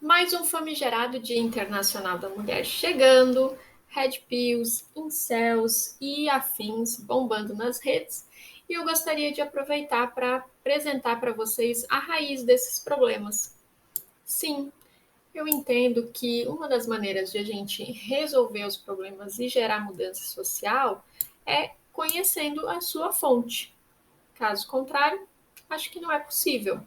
Mais um famigerado Dia Internacional da Mulher chegando, Red Pills, incels e afins bombando nas redes, e eu gostaria de aproveitar para apresentar para vocês a raiz desses problemas. Sim, eu entendo que uma das maneiras de a gente resolver os problemas e gerar mudança social é conhecendo a sua fonte. Caso contrário, acho que não é possível.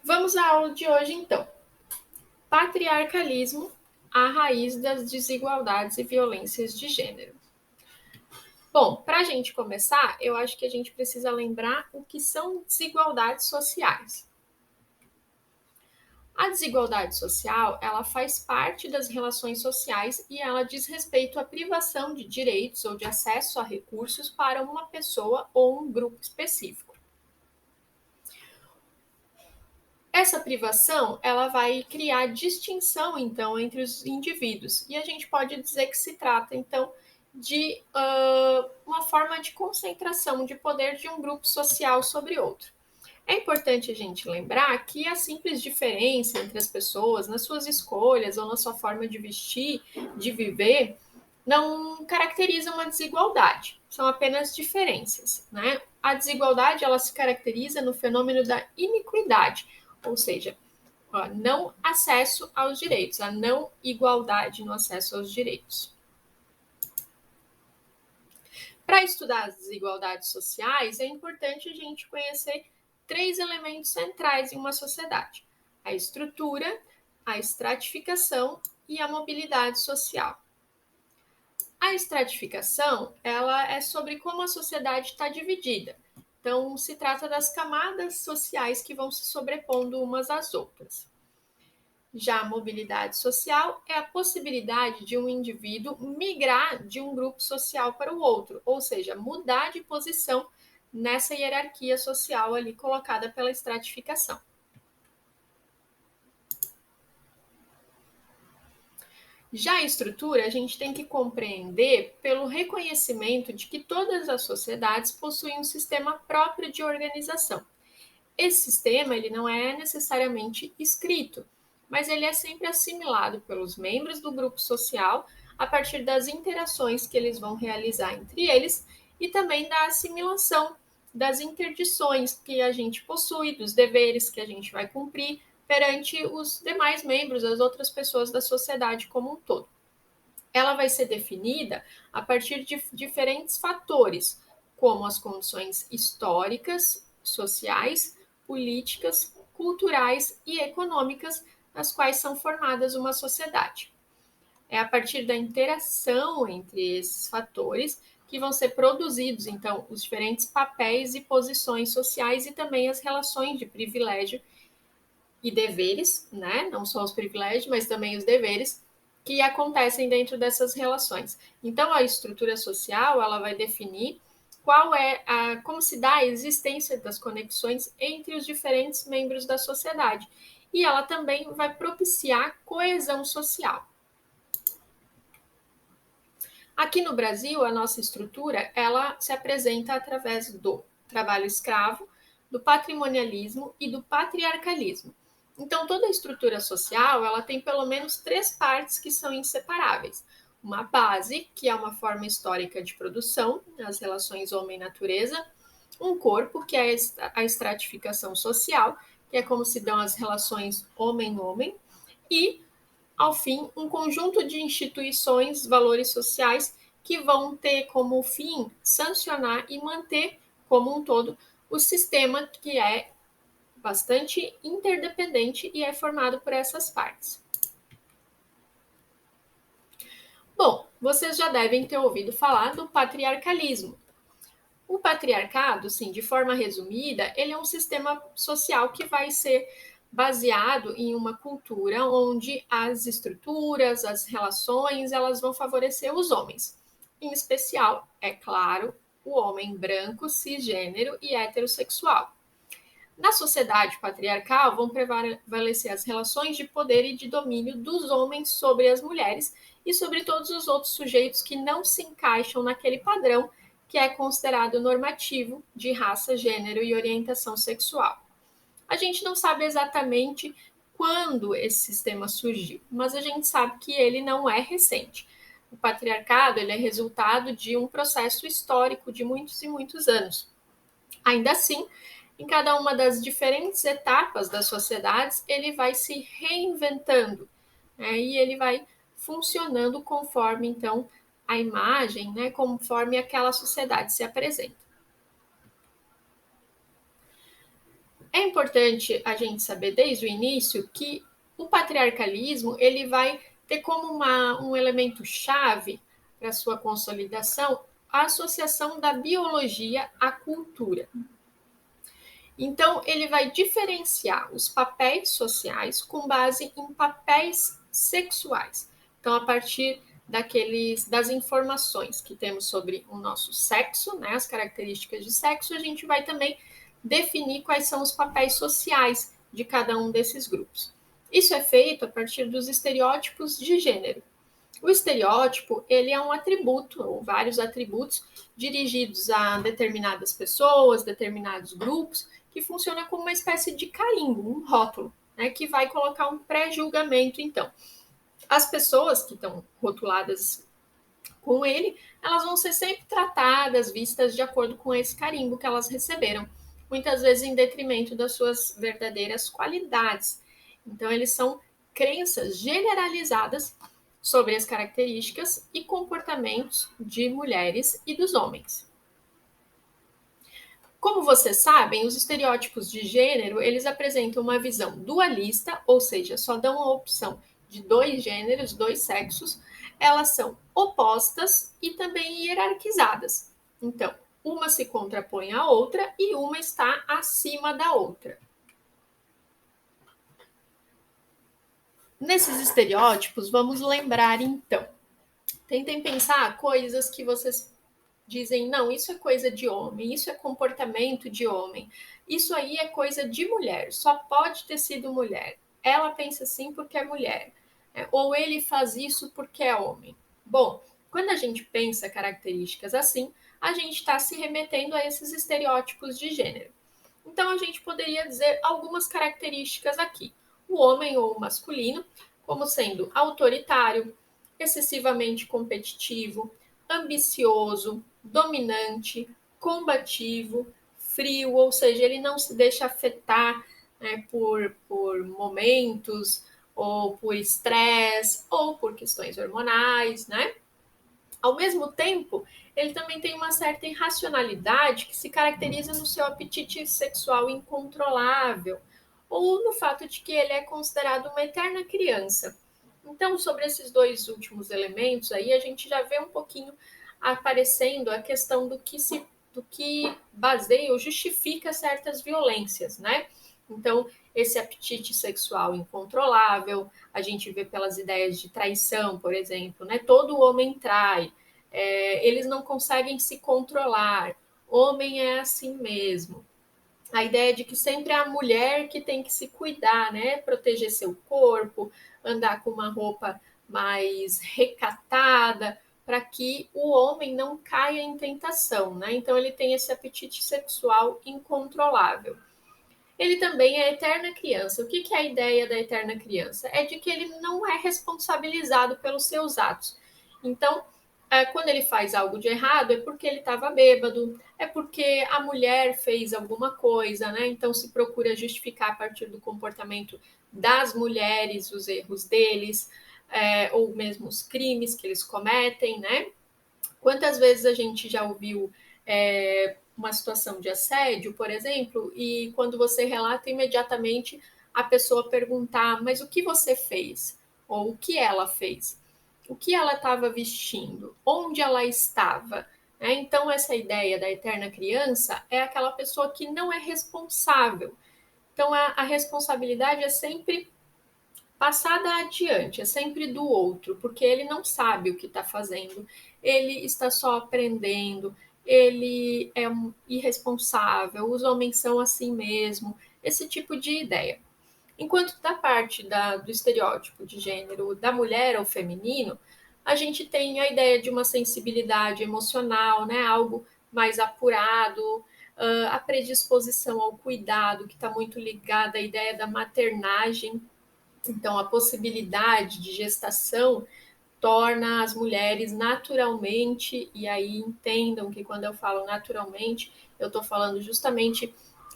Vamos à aula de hoje, então. Patriarcalismo, a raiz das desigualdades e violências de gênero. Bom, para a gente começar, eu acho que a gente precisa lembrar o que são desigualdades sociais. A desigualdade social, ela faz parte das relações sociais e ela diz respeito à privação de direitos ou de acesso a recursos para uma pessoa ou um grupo específico. Essa privação, ela vai criar distinção, então, entre os indivíduos. E a gente pode dizer que se trata, então, de uma forma de concentração de poder de um grupo social sobre outro. É importante a gente lembrar que a simples diferença entre as pessoas, nas suas escolhas ou na sua forma de vestir, de viver, não caracteriza uma desigualdade. São apenas diferenças, né? A desigualdade, ela se caracteriza no fenômeno da iniquidade, ou seja, não acesso aos direitos, a não igualdade no acesso aos direitos. Para estudar as desigualdades sociais, é importante a gente conhecer 3 elementos centrais em uma sociedade: a estrutura, a estratificação e a mobilidade social. A estratificação, ela é sobre como a sociedade está dividida. Então, se trata das camadas sociais que vão se sobrepondo umas às outras. Já a mobilidade social é a possibilidade de um indivíduo migrar de um grupo social para o outro, ou seja, mudar de posição nessa hierarquia social ali colocada pela estratificação. Já a estrutura, a gente tem que compreender pelo reconhecimento de que todas as sociedades possuem um sistema próprio de organização. Esse sistema, ele não é necessariamente escrito, mas ele é sempre assimilado pelos membros do grupo social a partir das interações que eles vão realizar entre eles e também da assimilação das interdições que a gente possui, dos deveres que a gente vai cumprir perante os demais membros, as outras pessoas da sociedade como um todo. Ela vai ser definida a partir de diferentes fatores, como as condições históricas, sociais, políticas, culturais e econômicas nas quais são formadas uma sociedade. É a partir da interação entre esses fatores que vão ser produzidos, então, os diferentes papéis e posições sociais e também as relações de privilégio e deveres, né? Não só os privilégios, mas também os deveres que acontecem dentro dessas relações. Então, a estrutura social, ela vai definir como se dá a existência das conexões entre os diferentes membros da sociedade. E ela também vai propiciar coesão social. Aqui no Brasil, a nossa estrutura, ela se apresenta através do trabalho escravo, do patrimonialismo e do patriarcalismo. Então, toda a estrutura social, ela tem pelo menos 3 partes que são inseparáveis. Uma base, que é uma forma histórica de produção, as relações homem-natureza. Um corpo, que é a estratificação social, que é como se dão as relações homem-homem. E, ao fim, um conjunto de instituições, valores sociais, que vão ter como fim sancionar e manter, como um todo, o sistema que é bastante interdependente e é formado por essas partes. Bom, vocês já devem ter ouvido falar do patriarcalismo. O patriarcado, sim, de forma resumida, ele é um sistema social que vai ser baseado em uma cultura onde as estruturas, as relações, elas vão favorecer os homens. Em especial, é claro, o homem branco, cisgênero e heterossexual. Na sociedade patriarcal, vão prevalecer as relações de poder e de domínio dos homens sobre as mulheres e sobre todos os outros sujeitos que não se encaixam naquele padrão que é considerado normativo de raça, gênero e orientação sexual. A gente não sabe exatamente quando esse sistema surgiu, mas a gente sabe que ele não é recente. O patriarcado ele é resultado de um processo histórico de muitos e muitos anos. Ainda assim, em cada uma das diferentes etapas das sociedades, ele vai se reinventando, né? E ele vai funcionando conforme, então, a imagem, né? Conforme aquela sociedade se apresenta. É importante a gente saber desde o início que o patriarcalismo ele vai ter como um elemento chave para sua consolidação a associação da biologia à cultura. Então, ele vai diferenciar os papéis sociais com base em papéis sexuais. Então, a partir das informações que temos sobre o nosso sexo, né, as características de sexo, a gente vai também definir quais são os papéis sociais de cada um desses grupos. Isso é feito a partir dos estereótipos de gênero. O estereótipo, ele é um atributo, ou vários atributos, dirigidos a determinadas pessoas, determinados grupos, que funciona como uma espécie de carimbo, um rótulo, né, que vai colocar um pré-julgamento, então. As pessoas que estão rotuladas com ele, elas vão ser sempre tratadas, vistas de acordo com esse carimbo que elas receberam, muitas vezes em detrimento das suas verdadeiras qualidades. Então, eles são crenças generalizadas sobre as características e comportamentos de mulheres e dos homens. Como vocês sabem, os estereótipos de gênero, eles apresentam uma visão dualista, ou seja, só dão a opção de dois gêneros, dois sexos. Elas são opostas e também hierarquizadas. Então, uma se contrapõe à outra e uma está acima da outra. Nesses estereótipos, vamos lembrar então. Tentem pensar coisas que vocês dizem, não, isso é coisa de homem, isso é comportamento de homem, isso aí é coisa de mulher, só pode ter sido mulher. Ela pensa assim porque é mulher, ou ele faz isso porque é homem. Bom, quando a gente pensa características assim, a gente está se remetendo a esses estereótipos de gênero. Então, a gente poderia dizer algumas características aqui. O homem ou o masculino, como sendo autoritário, excessivamente competitivo, ambicioso, dominante, combativo, frio, ou seja, ele não se deixa afetar, né, por momentos, ou por estresse, ou por questões hormonais, né? Ao mesmo tempo, ele também tem uma certa irracionalidade que se caracteriza no seu apetite sexual incontrolável, ou no fato de que ele é considerado uma eterna criança. Então, sobre esses dois últimos elementos aí, a gente já vê um pouquinho aparecendo a questão do que baseia ou justifica certas violências, né? Então, esse apetite sexual incontrolável, a gente vê pelas ideias de traição, por exemplo, né? Todo homem trai, eles não conseguem se controlar, homem é assim mesmo. A ideia de que sempre é a mulher que tem que se cuidar, né? Proteger seu corpo, andar com uma roupa mais recatada, para que o homem não caia em tentação, né? Então ele tem esse apetite sexual incontrolável. Ele também é eterna criança. O que é a ideia da eterna criança? É de que ele não é responsabilizado pelos seus atos. Então, quando ele faz algo de errado, é porque ele estava bêbado, é porque a mulher fez alguma coisa, né? Então se procura justificar a partir do comportamento das mulheres, os erros deles, ou mesmo os crimes que eles cometem, né? Quantas vezes a gente já ouviu uma situação de assédio, por exemplo, e quando você relata, imediatamente a pessoa perguntar, mas o que você fez? Ou o que ela fez? O que ela estava vestindo? Onde ela estava? Então, essa ideia da eterna criança é aquela pessoa que não é responsável. Então, a responsabilidade é sempre passada adiante, é sempre do outro, porque ele não sabe o que está fazendo, ele está só aprendendo, ele é um irresponsável, os homens são assim mesmo, esse tipo de ideia. Enquanto da parte do estereótipo de gênero da mulher ao feminino, a gente tem a ideia de uma sensibilidade emocional, né? Algo mais apurado, a predisposição ao cuidado, que está muito ligada à ideia da maternagem. Então, a possibilidade de gestação torna as mulheres naturalmente, e aí entendam que quando eu falo naturalmente, eu estou falando justamente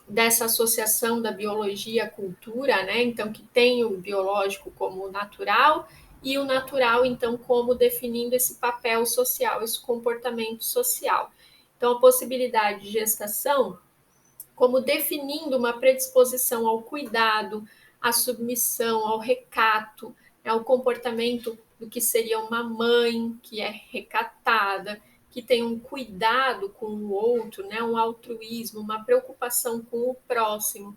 dessa associação da biologia à cultura, né? Então, que tem o biológico como natural e o natural, então, como definindo esse papel social, esse comportamento social. Então, a possibilidade de gestação como definindo uma predisposição ao cuidado, à submissão, ao recato, ao comportamento do que seria uma mãe que é recatada, que tem um cuidado com o outro, né, um altruísmo, uma preocupação com o próximo,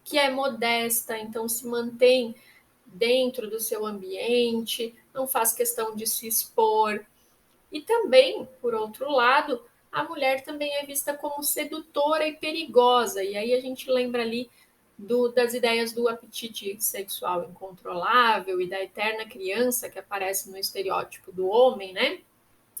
que é modesta, então se mantém dentro do seu ambiente, não faz questão de se expor. E também, por outro lado, a mulher também é vista como sedutora e perigosa. E aí a gente lembra ali das ideias do apetite sexual incontrolável e da eterna criança que aparece no estereótipo do homem, né?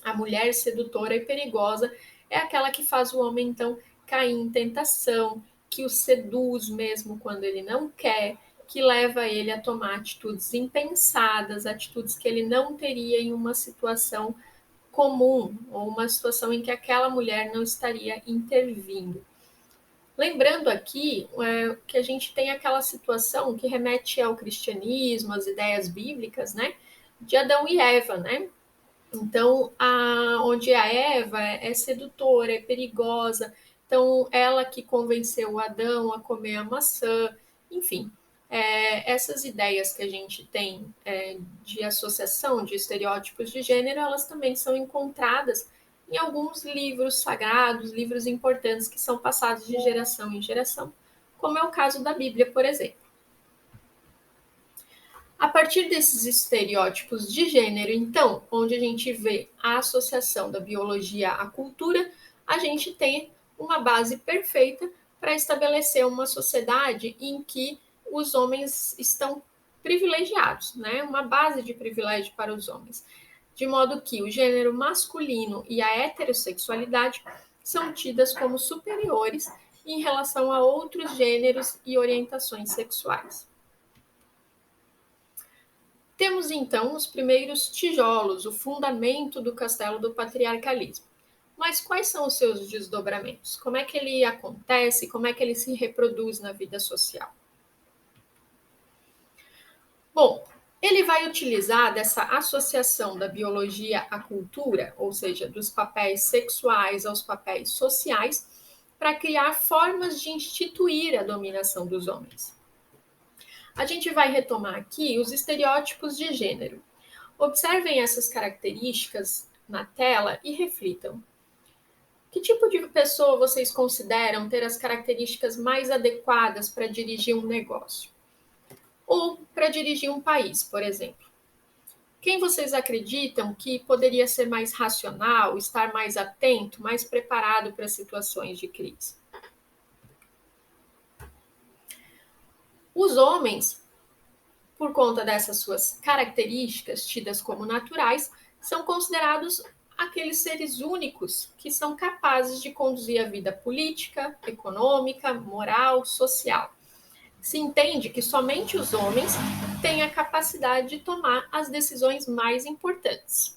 A mulher sedutora e perigosa é aquela que faz o homem, então, cair em tentação, que o seduz mesmo quando ele não quer, que leva ele a tomar atitudes impensadas, atitudes que ele não teria em uma situação comum ou uma situação em que aquela mulher não estaria intervindo. Lembrando aqui que a gente tem aquela situação que remete ao cristianismo, às ideias bíblicas, né? De Adão e Eva, né? Então, onde a Eva é sedutora, é perigosa, então ela que convenceu o Adão a comer a maçã, enfim, essas ideias que a gente tem de associação de estereótipos de gênero, elas também são encontradas em alguns livros sagrados, livros importantes que são passados de geração em geração, como é o caso da Bíblia, por exemplo. A partir desses estereótipos de gênero, então, onde a gente vê a associação da biologia à cultura, a gente tem uma base perfeita para estabelecer uma sociedade em que os homens estão privilegiados, né? Uma base de privilégio para os homens. De modo que o gênero masculino e a heterossexualidade são tidas como superiores em relação a outros gêneros e orientações sexuais. Temos então os primeiros tijolos, o fundamento do castelo do patriarcalismo. Mas quais são os seus desdobramentos? Como é que ele acontece? Como é que ele se reproduz na vida social? Bom, ele vai utilizar dessa associação da biologia à cultura, ou seja, dos papéis sexuais aos papéis sociais, para criar formas de instituir a dominação dos homens. A gente vai retomar aqui os estereótipos de gênero. Observem essas características na tela e reflitam. Que tipo de pessoa vocês consideram ter as características mais adequadas para dirigir um negócio? Ou para dirigir um país, por exemplo? Quem vocês acreditam que poderia ser mais racional, estar mais atento, mais preparado para situações de crise? Os homens, por conta dessas suas características tidas como naturais, são considerados aqueles seres únicos que são capazes de conduzir a vida política, econômica, moral, social. Se entende que somente os homens têm a capacidade de tomar as decisões mais importantes.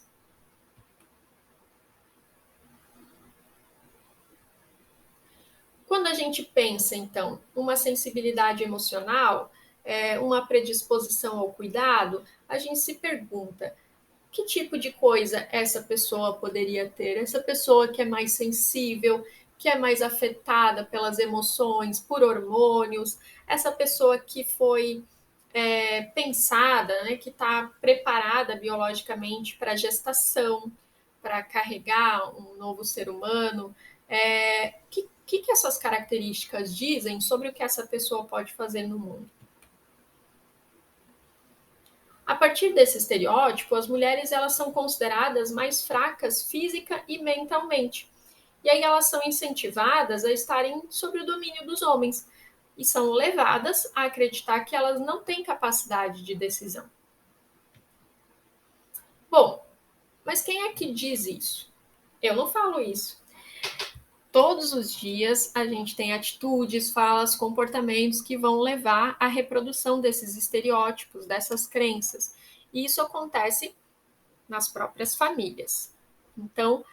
Quando a gente pensa, então, uma sensibilidade emocional, uma predisposição ao cuidado, a gente se pergunta: que tipo de coisa essa pessoa poderia ter? Essa pessoa que é mais sensível, que é mais afetada pelas emoções, por hormônios, essa pessoa que foi pensada, né, que está preparada biologicamente para a gestação, para carregar um novo ser humano. Que essas características dizem sobre o que essa pessoa pode fazer no mundo? A partir desse estereótipo, as mulheres elas são consideradas mais fracas física e mentalmente. E aí elas são incentivadas a estarem sob o domínio dos homens e são levadas a acreditar que elas não têm capacidade de decisão. Bom, mas quem é que diz isso? Eu não falo isso. Todos os dias a gente tem atitudes, falas, comportamentos que vão levar à reprodução desses estereótipos, dessas crenças. E isso acontece nas próprias famílias. Então,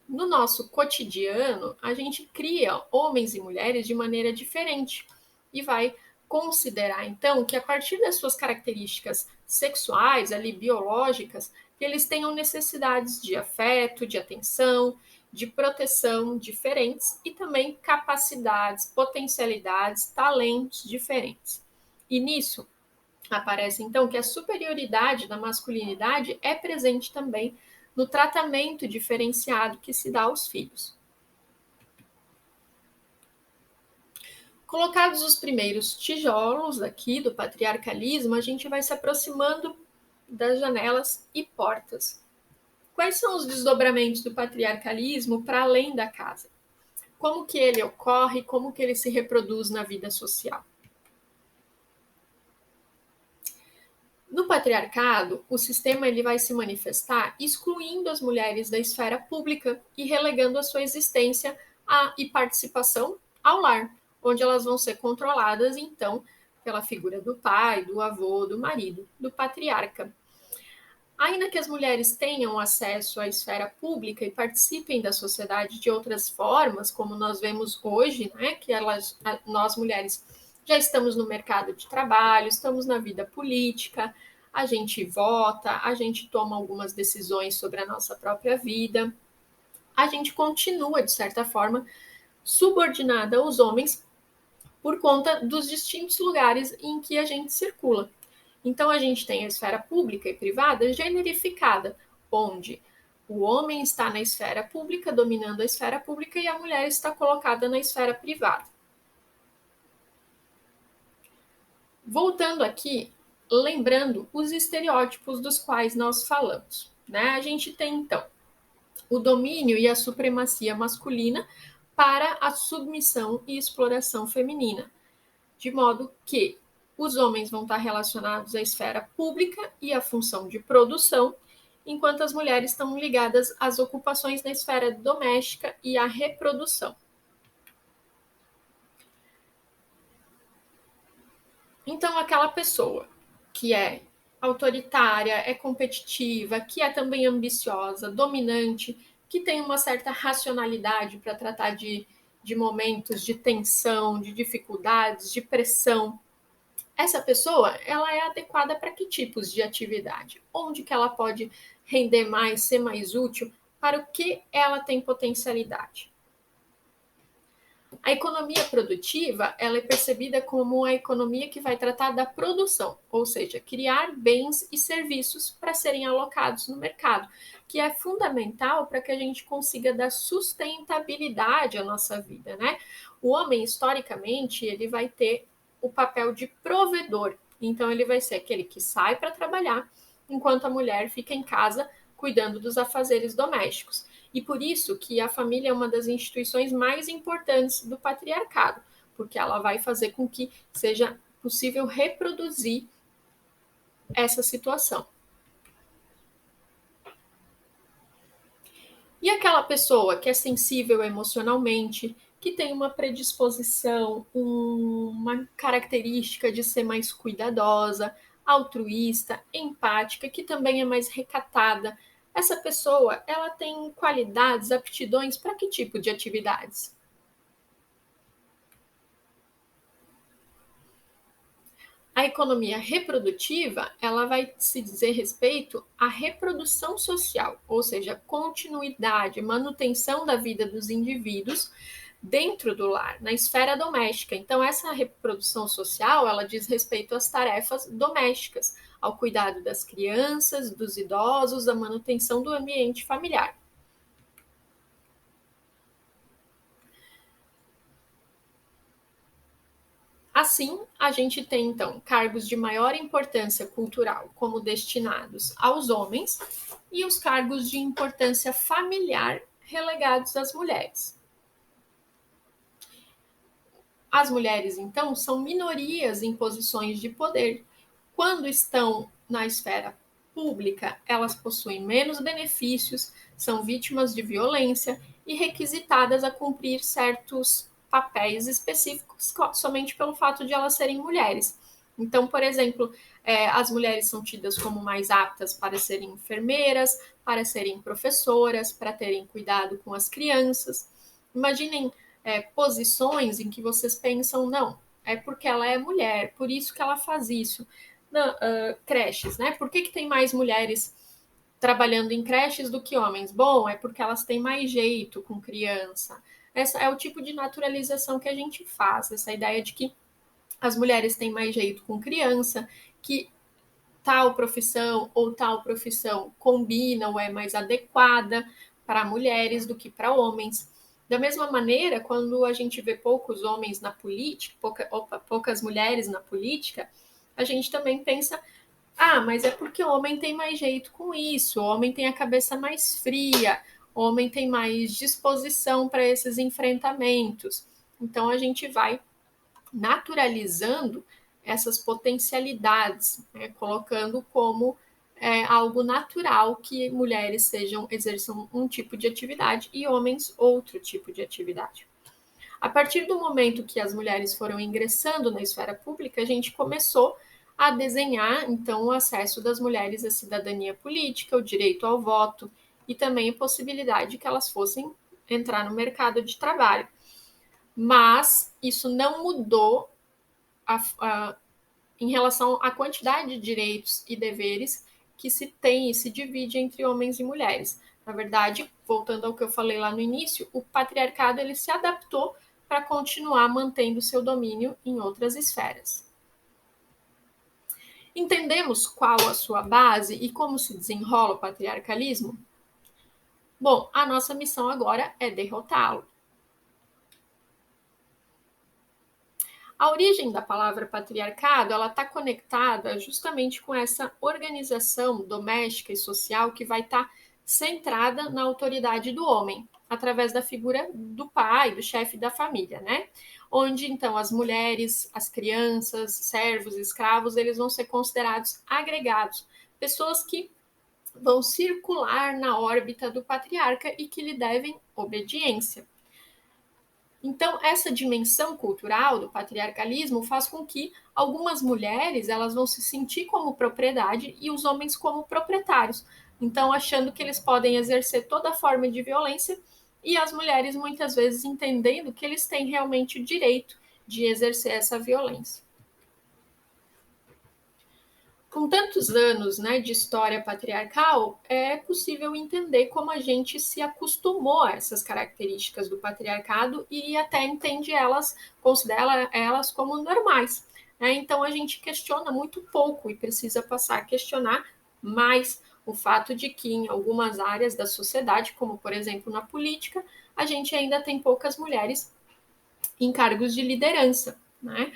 no nosso cotidiano, a gente cria homens e mulheres de maneira diferente e vai considerar, então, que a partir das suas características sexuais, ali biológicas, que eles tenham necessidades de afeto, de atenção, de proteção diferentes e também capacidades, potencialidades, talentos diferentes. E nisso aparece então que a superioridade da masculinidade é presente também no tratamento diferenciado que se dá aos filhos. Colocados os primeiros tijolos aqui do patriarcalismo, a gente vai se aproximando das janelas e portas. Quais são os desdobramentos do patriarcalismo para além da casa? Como que ele ocorre, como que ele se reproduz na vida social? No patriarcado, o sistema ele vai se manifestar excluindo as mulheres da esfera pública e relegando a sua existência e participação ao lar, onde elas vão ser controladas, então, pela figura do pai, do avô, do marido, do patriarca. Ainda que as mulheres tenham acesso à esfera pública e participem da sociedade de outras formas, como nós vemos hoje, né, que nós mulheres já estamos no mercado de trabalho, estamos na vida política, a gente vota, a gente toma algumas decisões sobre a nossa própria vida, a gente continua, de certa forma, subordinada aos homens por conta dos distintos lugares em que a gente circula. Então, a gente tem a esfera pública e privada generificada, onde o homem está na esfera pública, dominando a esfera pública, e a mulher está colocada na esfera privada. Voltando aqui, lembrando os estereótipos dos quais nós falamos, né? A gente tem, então, o domínio e a supremacia masculina para a submissão e exploração feminina, de modo que os homens vão estar relacionados à esfera pública e à função de produção, enquanto as mulheres estão ligadas às ocupações na esfera doméstica e à reprodução. Então, aquela pessoa que é autoritária, é competitiva, que é também ambiciosa, dominante, que tem uma certa racionalidade para tratar de momentos de tensão, de dificuldades, de pressão, essa pessoa, ela é adequada para que tipos de atividade? Onde que ela pode render mais, ser mais útil? Para o que ela tem potencialidade? A economia produtiva, ela é percebida como a economia que vai tratar da produção, ou seja, criar bens e serviços para serem alocados no mercado, que é fundamental para que a gente consiga dar sustentabilidade à nossa vida, né? O homem, historicamente, ele vai ter o papel de provedor. Então, ele vai ser aquele que sai para trabalhar, enquanto a mulher fica em casa cuidando dos afazeres domésticos. E por isso que a família é uma das instituições mais importantes do patriarcado, porque ela vai fazer com que seja possível reproduzir essa situação. E aquela pessoa que é sensível emocionalmente, que tem uma predisposição, uma característica de ser mais cuidadosa, altruísta, empática, que também é mais recatada. Essa pessoa, ela tem qualidades, aptidões para que tipo de atividades? A economia reprodutiva, ela vai se dizer respeito à reprodução social, ou seja, continuidade, manutenção da vida dos indivíduos dentro do lar, na esfera doméstica. Então, essa reprodução social, ela diz respeito às tarefas domésticas, ao cuidado das crianças, dos idosos, à manutenção do ambiente familiar. Assim, a gente tem então cargos de maior importância cultural como destinados aos homens e os cargos de importância familiar relegados às mulheres. As mulheres, então, são minorias em posições de poder. Quando estão na esfera pública, elas possuem menos benefícios, são vítimas de violência e requisitadas a cumprir certos papéis específicos somente pelo fato de elas serem mulheres. Então, por exemplo, as mulheres são tidas como mais aptas para serem enfermeiras, para serem professoras, para terem cuidado com as crianças. Imaginem posições em que vocês pensam, não, é porque ela é mulher, por isso que ela faz isso. Não, creches, né? Por que tem mais mulheres trabalhando em creches do que homens? Bom, é porque elas têm mais jeito com criança. Essa é o tipo de naturalização que a gente faz, essa ideia de que as mulheres têm mais jeito com criança, que tal profissão ou tal profissão combina ou é mais adequada para mulheres do que para homens. Da mesma maneira, quando a gente vê poucos homens na política, poucas mulheres na política, a gente também pensa, mas é porque o homem tem mais jeito com isso, o homem tem a cabeça mais fria, o homem tem mais disposição para esses enfrentamentos. Então a gente vai naturalizando essas potencialidades, né, colocando como algo natural que mulheres exerçam um tipo de atividade e homens outro tipo de atividade. A partir do momento que as mulheres foram ingressando na esfera pública, a gente começou a desenhar, então, o acesso das mulheres à cidadania política, o direito ao voto e também a possibilidade de que elas fossem entrar no mercado de trabalho. Mas isso não mudou em relação à quantidade de direitos e deveres que se tem e se divide entre homens e mulheres. Na verdade, voltando ao que eu falei lá no início, o patriarcado ele se adaptou para continuar mantendo seu domínio em outras esferas. Entendemos qual a sua base e como se desenrola o patriarcalismo? Bom, a nossa missão agora é derrotá-lo. A origem da palavra patriarcado, ela está conectada justamente com essa organização doméstica e social que vai estar centrada na autoridade do homem, através da figura do pai, do chefe da família, né? Onde então as mulheres, as crianças, servos, escravos, eles vão ser considerados agregados, pessoas que vão circular na órbita do patriarca e que lhe devem obediência. Então, essa dimensão cultural do patriarcalismo faz com que algumas mulheres elas vão se sentir como propriedade e os homens como proprietários. Então, achando que eles podem exercer toda forma de violência e as mulheres muitas vezes entendendo que eles têm realmente o direito de exercer essa violência. Com tantos anos, né, de história patriarcal, é possível entender como a gente se acostumou a essas características do patriarcado e até entende elas, considera elas como normais, né? Então a gente questiona muito pouco e precisa passar a questionar mais o fato de que em algumas áreas da sociedade, como por exemplo na política, a gente ainda tem poucas mulheres em cargos de liderança, né?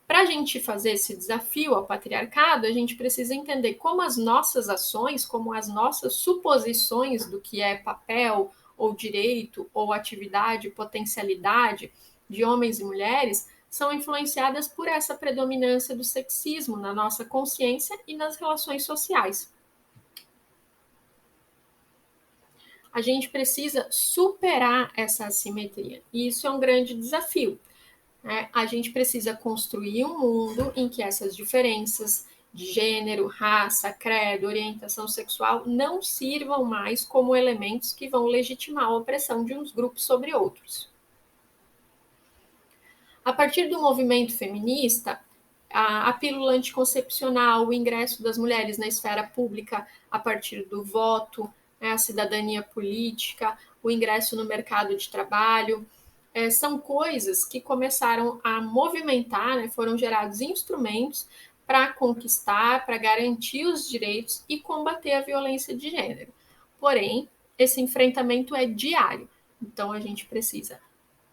Para a gente fazer esse desafio ao patriarcado, a gente precisa entender como as nossas ações, como as nossas suposições do que é papel, ou direito, ou atividade, potencialidade de homens e mulheres, são influenciadas por essa predominância do sexismo na nossa consciência e nas relações sociais. A gente precisa superar essa assimetria, e isso é um grande desafio. A gente precisa construir um mundo em que essas diferenças de gênero, raça, credo, orientação sexual não sirvam mais como elementos que vão legitimar a opressão de uns grupos sobre outros. A partir do movimento feminista, a pílula anticoncepcional, o ingresso das mulheres na esfera pública a partir do voto, a cidadania política, o ingresso no mercado de trabalho, são coisas que começaram a movimentar, né, foram gerados instrumentos para conquistar, para garantir os direitos e combater a violência de gênero. Porém, esse enfrentamento é diário, então a gente precisa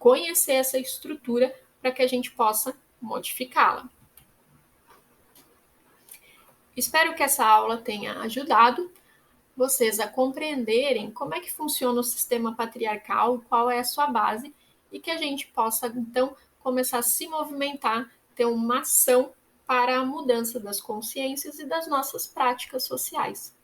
conhecer essa estrutura para que a gente possa modificá-la. Espero que essa aula tenha ajudado vocês a compreenderem como é que funciona o sistema patriarcal, qual é a sua base, e que a gente possa, então, começar a se movimentar, ter uma ação para a mudança das consciências e das nossas práticas sociais.